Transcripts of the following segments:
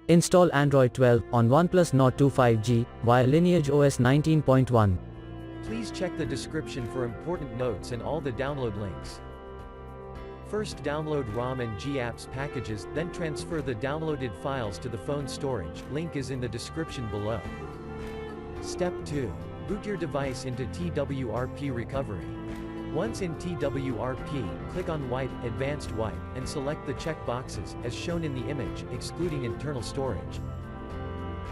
Install Android 12 on OnePlus Nord 2 5G via LineageOS 19.1. Please check the description for important notes and all the download links. First, download ROM and GApps packages, then transfer the downloaded files to the phone storage. Link is in the description below. Step 2. Boot your device into TWRP recovery. Once in TWRP, click on Wipe, Advanced Wipe, and select the check boxes, as shown in the image, excluding internal storage.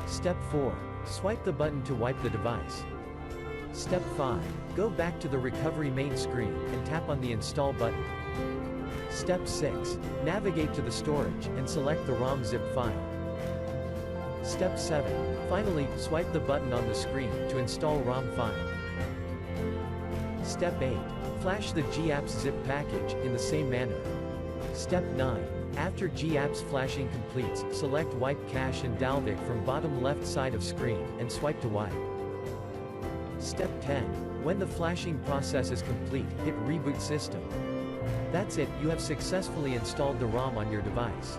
Step 4. Swipe the button to wipe the device. Step 5. Go back to the recovery main screen, and tap on the Install button. Step 6. Navigate to the storage, and select the ROM zip file. Step 7. Finally, swipe the button on the screen to install ROM file. Step 8. Flash the GApps zip package, in the same manner. Step 9. After GApps flashing completes, select Wipe Cache and Dalvik from bottom left side of screen, and swipe to wipe. Step 10. When the flashing process is complete, hit Reboot System. That's it, you have successfully installed the ROM on your device.